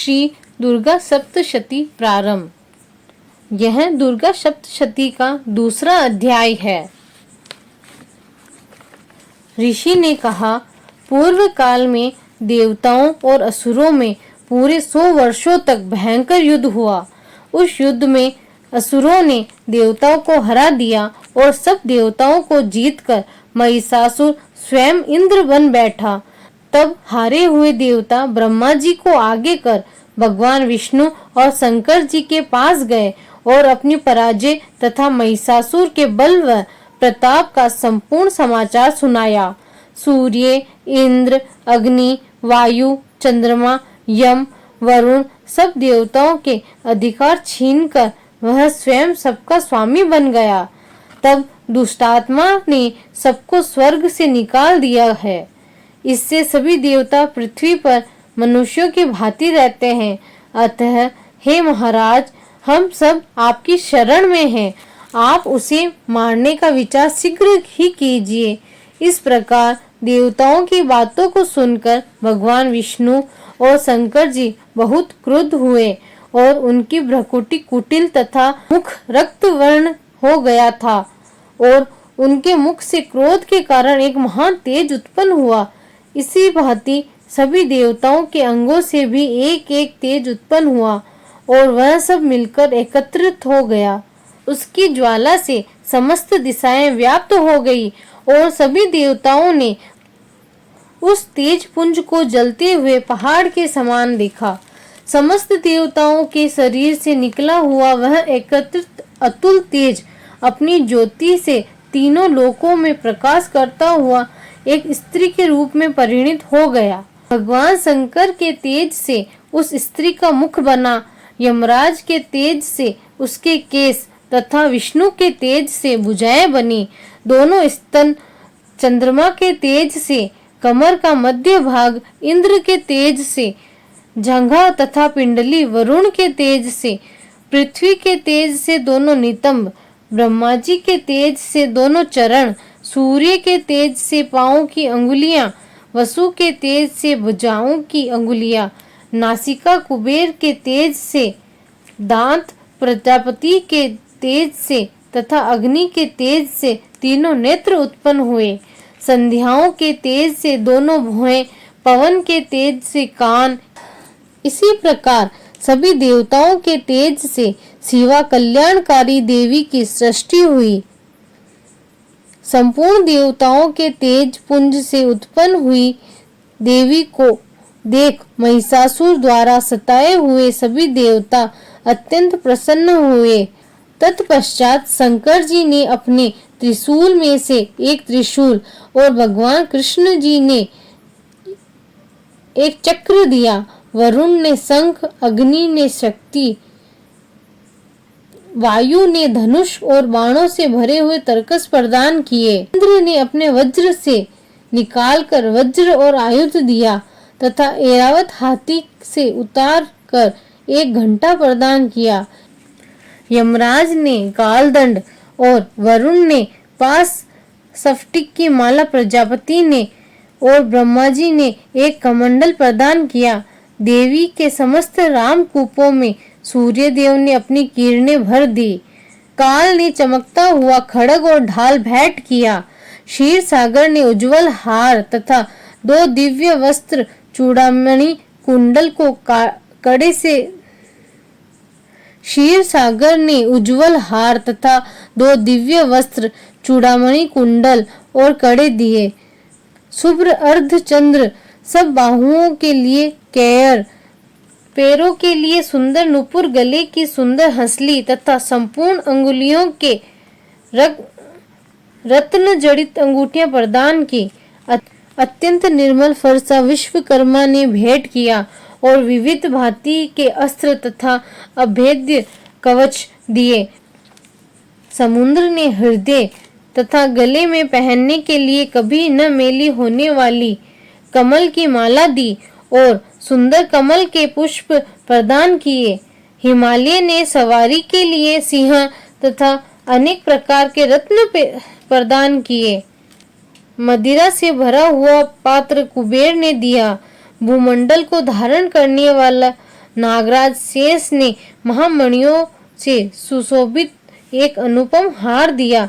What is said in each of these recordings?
श्री दुर्गा सप्तशती प्रारंभ। यह दुर्गा सप्तशती का दूसरा अध्याय है। ऋषि ने कहा, पूर्व काल में देवताओं और असुरों में पूरे 100 वर्षों तक भयंकर युद्ध हुआ। उस युद्ध में असुरों ने देवताओं को हरा दिया और सब देवताओं को जीतकर महिषासुर स्वयं इंद्र बन बैठा। तब हारे हुए देवता ब्रह्मा जी को आगे कर भगवान विष्णु और शंकर जी के पास गए और अपनी पराजय तथा महिषासुर के बल व प्रताप का संपूर्ण समाचार सुनाया। सूर्य, इंद्र, अग्नि, वायु, चंद्रमा, यम, वरुण सब देवताओं के अधिकार छीनकर वह स्वयं सबका स्वामी बन गया। तब दुष्टात्मा ने सबको स्वर्ग से निकाल दिया है। इससे सभी देवता पृथ्वी पर मनुष्यों की भांति रहते हैं। अतः हे महाराज, हम सब आपकी शरण में हैं। आप उसे मारने का विचार शीघ्र ही कीजिए। इस प्रकार देवताओं की बातों को सुनकर भगवान विष्णु और शंकर जी बहुत क्रुद्ध हुए और उनकी भ्रुकुटी कुटिल तथा मुख रक्त वर्ण हो गया था और उनके मुख से क्रोध के कारण एक महान तेज उत्पन्न हुआ। इसी भांति सभी देवताओं के अंगों से भी एक एक तेज उत्पन्न हुआ और वह सब मिलकर एकत्रित हो गया। उसकी ज्वाला से समस्त दिशाएं व्याप्त हो गई और सभी देवताओं ने उस तेज पुंज को जलते हुए पहाड़ के समान देखा। समस्त देवताओं के शरीर से निकला हुआ वह एकत्रित अतुल तेज अपनी ज्योति से तीनों लोकों में प्रकाश करता हुआ एक स्त्री के रूप में परिणित हो गया। भगवान शंकर के तेज से उस स्त्री का मुख बना, यमराज के तेज से उसके केस तथा विष्णु के तेज से भुजाएं बनी। दोनों स्तन चंद्रमा के तेज से, कमर का मध्य भाग इंद्र के तेज से, जंघा तथा पिंडली वरुण के तेज से, पृथ्वी के तेज से दोनों नितंब, ब्रह्मा जी के तेज से दोनों चरण, सूर्य के तेज से पांवों की अंगुलियां, वसु के तेज से भुजाओं की अंगुलियां, नासिका कुबेर के तेज से, दांत प्रजापति के तेज से तथा अग्नि के तेज से तीनों नेत्र उत्पन्न हुए। संध्याओं के तेज से दोनों भुएं, पवन के तेज से कान। इसी प्रकार सभी देवताओं के तेज से शिवा कल्याणकारी देवी की सृष्टि हुई। संपूर्ण देवताओं के तेज पुंज से उत्पन्न हुई देवी को देख महिषासुर द्वारा सताए हुए सभी देवता अत्यंत प्रसन्न हुए। तत्पश्चात शंकर जी ने अपने त्रिशूल में से एक त्रिशूल और भगवान कृष्ण जी ने एक चक्र दिया। वरुण ने शंख, अग्नि ने शक्ति, वायु ने धनुष और बाणों से भरे हुए तरकस प्रदान किए। इंद्र ने अपने वज्र से निकालकर वज्र और आयुध दिया तथा ऐरावत हाथी से उतार कर एक घंटा प्रदान किया। यमराज ने कालदंड और वरुण ने पास स्फटिक की माला, प्रजापति ने और ब्रह्मा जी ने एक कमंडल प्रदान किया। देवी के समस्त रामकूपों में सूर्य देव ने अपनी किरणें भर दी। काल ने चमकता हुआ खड्ग और ढाल भेंट किया। क्षीर सागर ने उज्जवल हार तथा 2 दिव्य वस्त्र चूड़ामणि कुंडल को कड़े से क्षीर सागर ने उज्जवल हार तथा 2 दिव्य वस्त्र चूड़ामणि कुंडल और कड़े दिए। शुभ्र अर्धचंद्र सब बाहुओं के लिए कैर, पैरों के लिए सुंदर नुपुर, गले की सुंदर हंसली तथा संपूर्ण अंगुलियों के रत्न जड़ित अंगूठियां प्रदान की। अत्यंत निर्मल फरसा विश्वकर्मा ने भेंट किया और विविध भांति के अस्त्र तथा अभेद्य कवच दिए। समुद्र ने हृदय तथा गले में पहनने के लिए कभी न मेली होने वाली कमल की माला दी और सुंदर कमल के पुष्प प्रदान किए। हिमालय ने सवारी के लिए सिंह तथा अनेक प्रकार के रत्न प्रदान किए। मदिरा से भरा हुआ पात्र कुबेर ने दिया। भूमंडल को धारण करने वाला नागराज शेष ने महामणियों से सुशोभित एक अनुपम हार दिया।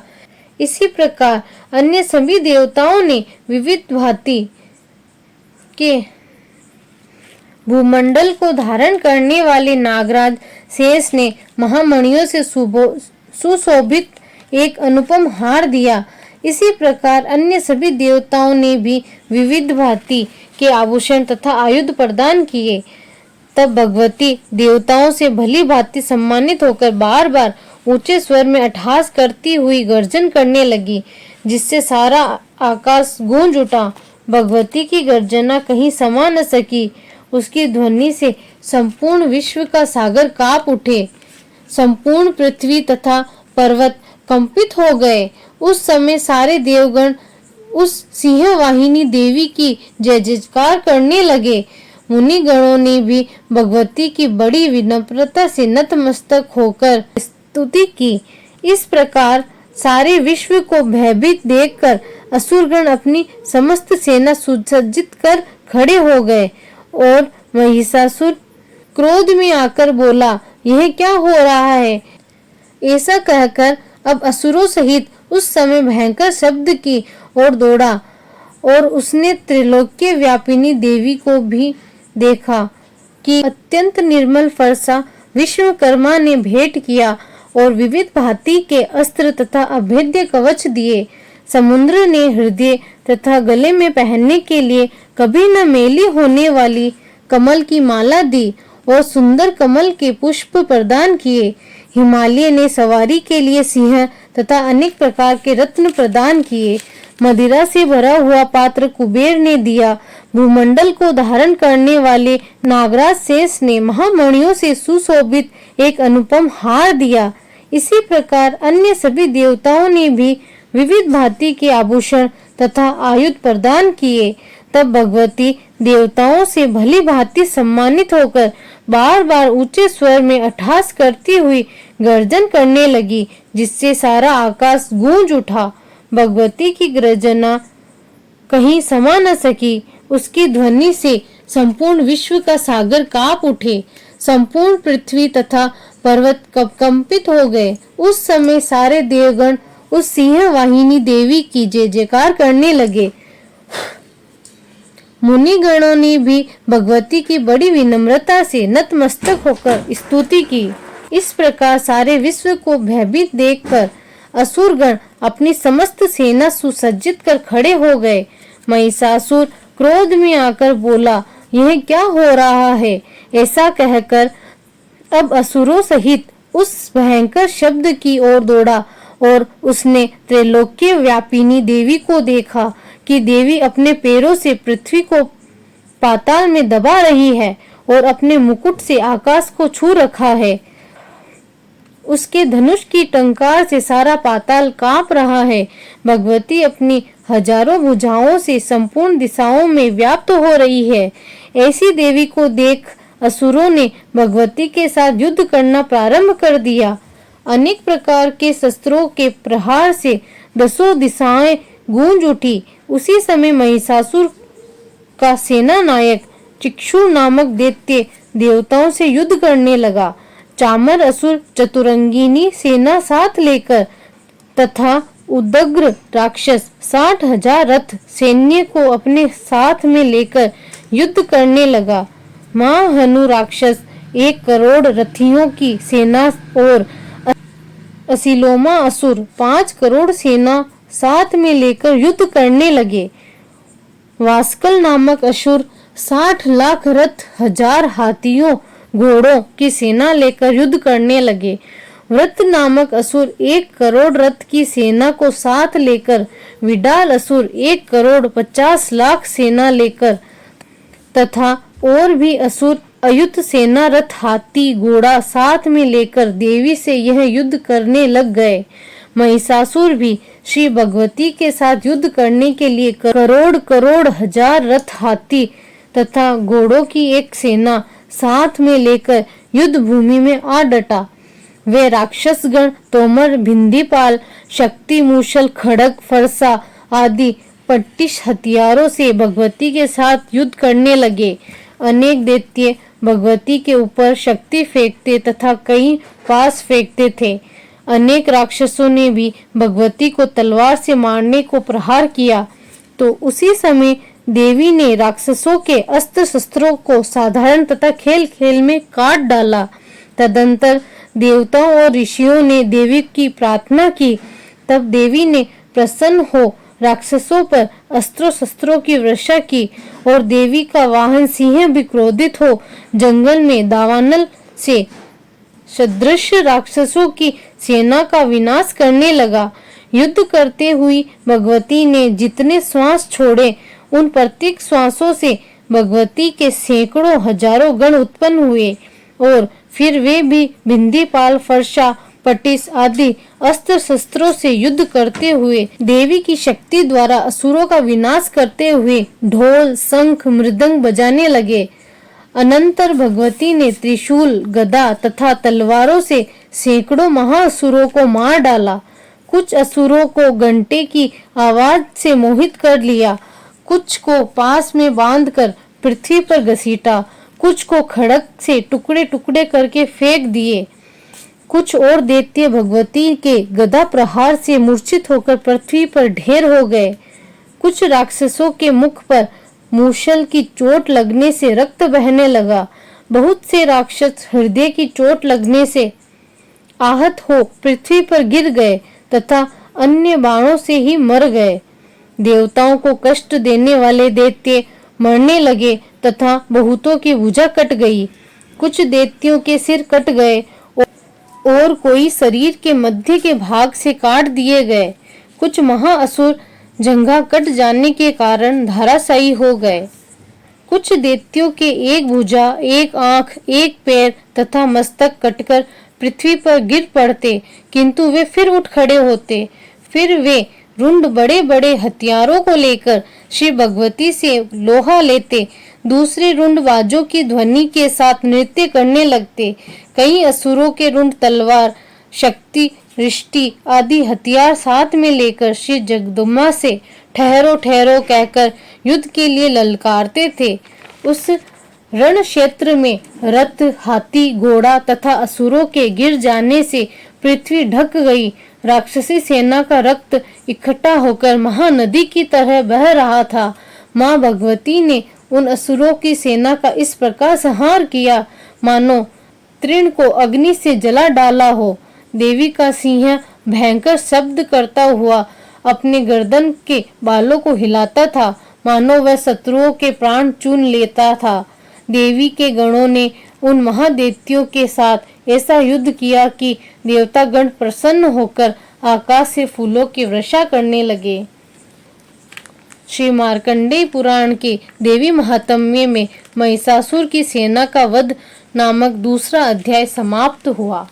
इसी प्रकार अन्य सभी देवताओं ने विविध भांति के भूमंडल को धारण करने वाले नागराज शेष ने महामणियों से सुशोभित एक अनुपम हार दिया। इसी प्रकार अन्य सभी देवताओं ने भी विविध भांति के आभूषण तथा आयुध प्रदान किए। तब भगवती देवताओं से भली भांति सम्मानित होकर बार बार ऊंचे स्वर में अट्टहास करती हुई गर्जन करने लगी, जिससे सारा आकाश गूंज उठा। भगवती की गर्जना कहीं समा न सकी। उसकी ध्वनि से संपूर्ण विश्व का सागर कांप उठे। संपूर्ण पृथ्वी तथा पर्वत कंपित हो गए। उस समय सारे देवगण उस सिंहवाहिनी देवी की जय जयकार करने लगे। मुनि गणों ने भी भगवती की बड़ी विनम्रता से नतमस्तक होकर स्तुति की। इस प्रकार सारे विश्व को भयभीत देखकर असुरगण अपनी समस्त सेना सुसज्जित कर खड़े हो गए और महिषासुर क्रोध में आकर बोला, यह क्या हो रहा है? ऐसा कहकर अब असुरों सहित उस समय भयंकर शब्द की ओर दौड़ा और उसने त्रिलोक्य व्यापिनी देवी को भी देखा कि अत्यंत निर्मल फरसा विश्वकर्मा ने भेंट किया और विविध भांति के अस्त्र तथा अभेद्य कवच दिए। समुद्र ने हृदय तथा गले में पहनने के लिए कभी न मेली होने वाली कमल की माला दी और सुंदर कमल के पुष्प प्रदान किए। हिमालय ने सवारी के लिए सिंह तथा अनेक प्रकार के रत्न प्रदान किए। मदिरा से भरा हुआ पात्र कुबेर ने दिया। भूमंडल को धारण करने वाले नागराज शेष ने महामणियों से सुशोभित एक अनुपम हार दिया। इसी प्रकार अन्य सभी देवताओं ने भी विविध भांति के आभूषण तथा आयुध प्रदान किए। तब भगवती देवताओं से भली भांति सम्मानित होकर बार बार ऊंचे स्वर में अट्टहास करती हुई गर्जन करने लगी, जिससे सारा आकाश गूंज उठा। भगवती की गर्जना कहीं समा न सकी। उसकी ध्वनि से संपूर्ण विश्व का सागर कांप उठे। संपूर्ण पृथ्वी तथा पर्वत कंपित हो गए। उस समय सारे देवगण उस सिंहवाहिनी देवी की जय जयकार करने लगे। मुनि गणों ने भी भगवती की बड़ी विनम्रता से नतमस्तक होकर स्तुति की। इस प्रकार सारे विश्व को भयभीत देखकर असुरगण अपनी समस्त सेना सुसज्जित कर खड़े हो गए। महिषासुर क्रोध में आकर बोला, यह क्या हो रहा है? ऐसा कहकर अब असुरों सहित उस भयंकर शब्द की ओर दौड़ा और उसने त्रिलोक्य व्यापिनी देवी को देखा कि देवी अपने पैरों से पृथ्वी को पाताल में दबा रही है और अपने मुकुट से आकाश को छू रखा है। उसके धनुष की टंकार से सारा पाताल कांप रहा है। भगवती अपनी हजारों भुजाओं से संपूर्ण दिशाओं में व्याप्त हो रही है। ऐसी देवी को देख असुरों ने भगवती के साथ युद्ध करना प्रारंभ कर दिया। अनेक प्रकार के शस्त्रों के प्रहार से दसों दिशाएं गूंज उठी। उसी समय महिषासुर का सेना नायक चिक्षु नामक दैत्य देवताओं से युद्ध करने लगा। चामर असुर चतुरंगिनी सेना साथ लेकर तथा उदग्र राक्षस 60,000 रथ सैन्य को अपने साथ में लेकर युद्ध करने लगा। महाहनु राक्षस 1 करोड़ रथियों की सेना और असिलोमा असुर 5 करोड़ सेना साथ में लेकर युद्ध करने लगे। वास्कल नामक असुर 60 लाख रथ 1000 हाथियों घोड़ों की सेना लेकर युद्ध करने लगे। व्रत नामक असुर 1 करोड़ रथ की सेना को साथ लेकर, विडाल असुर 1 करोड़ 50 लाख सेना लेकर तथा और भी असुर अयुत सेना रथ हाथी घोड़ा साथ में लेकर देवी से यह युद्ध करने लग गए। महिषासुर भी श्री भगवती के साथ युद्ध करने के लिए करोड़ करोड़ हजार रथ हाथी तथा घोड़ों की एक सेना साथ में लेकर युद्ध भूमि में आ डटा। वे राक्षसगण तोमर, भिंदीपाल, शक्ति, मूषल, खड़ग, फरसा आदि 25 हथियारों से भगवती के साथ युद्ध करने लगे। अनेक दैत्य भगवती के ऊपर शक्ति फेंकते तथा कई पास फेंकते थे। अनेक राक्षसों ने भी भगवती को तलवार से मारने को प्रहार किया। तो उसी समय देवी ने राक्षसों के अस्त्र शस्त्रों को साधारण तथा खेल खेल में काट डाला। तदंतर देवताओं और ऋषियों ने देवी की प्रार्थना की। तब देवी ने प्रसन्न हो राक्षसों पर अस्त्रों शस्त्रों की वर्षा की और देवी का वाहन सिंह भी क्रोधित हो जंगल में दावानल से सदृश राक्षसों की सेना का विनाश करने लगा। युद्ध करते हुई भगवती ने जितने श्वास छोड़े उन प्रत्येक श्वासों से भगवती के सैकड़ों हजारों गण उत्पन्न हुए और फिर वे भी बिंदीपाल फरसा पटिस आदि अस्त्र शस्त्रों से युद्ध करते हुए देवी की शक्ति द्वारा असुरों का विनाश करते हुए ढोल शंख मृदंग बजाने लगे। अनंतर भगवती ने त्रिशूल गदा तथा तलवारों से सैकड़ों महाअसुरों को मार डाला। कुछ असुरों को घंटे की आवाज से मोहित कर लिया, कुछ को पास में बांधकर पृथ्वी पर घसीटा, कुछ को खड़ग से टुकड़े टुकड़े करके फेंक दिए। कुछ और दैत्य भगवती के गदा प्रहार से मूर्छित होकर पृथ्वी पर ढेर हो गए। कुछ राक्षसों के मुख पर मूषल की चोट लगने से रक्त बहने लगा। बहुत से राक्षस हृदय की चोट लगने से आहत हो पृथ्वी पर गिर गए तथा अन्य बाणों से ही मर गए। देवताओं को कष्ट देने वाले दैत्य मरने लगे तथा बहुतों की भुजा कट गई। कुछ दैत्यों के सिर कट गए और कोई शरीर के मध्य के भाग से काट दिए गए। कुछ महाअसुर जंघा कट जाने के कारण धराशायी हो गए। कुछ दैत्यों के एक भुजा, एक आंख, एक पैर तथा मस्तक कटकर पृथ्वी पर गिर पड़ते, किंतु वे फिर उठ खड़े होते। फिर वे रुंड बड़े बड़े हथियारों को लेकर श्री भगवती से लोहा लेते, दूसरे रुंड बाजों की ध्वनि के साथ नृत्य करने लगते। कई असुरों के रुंड तलवार, शक्ति, रिष्टि आदि हथियार साथ में लेकर श्री जगदम्बा से ठहरो ठहरो कहकर युद्ध के लिए ललकारते थे। उस रण क्षेत्र में रथ, हाथी, घोड़ा तथा असुरों के गिर जाने से पृथ्वी ढक गई। राक्षसी सेना का रक्त इकट्ठा होकर महानदी की तरह बह रहा था। माँ भगवती ने उन असुरों की सेना का इस प्रकार संहार किया मानो तृण को अग्नि से जला डाला हो। देवी का सिंह भयंकर शब्द करता हुआ अपने गर्दन के बालों को हिलाता था, मानो वह शत्रुओं के प्राण चून लेता था। देवी के गणों ने उन महादैत्यों के साथ ऐसा युद्ध किया कि देवतागण प्रसन्न होकर आकाश से फूलों की वर्षा करने लगे। श्री मार्कंडेय पुराण के देवी महात्म्य में महिषासुर की सेना का वध नामक दूसरा अध्याय समाप्त हुआ।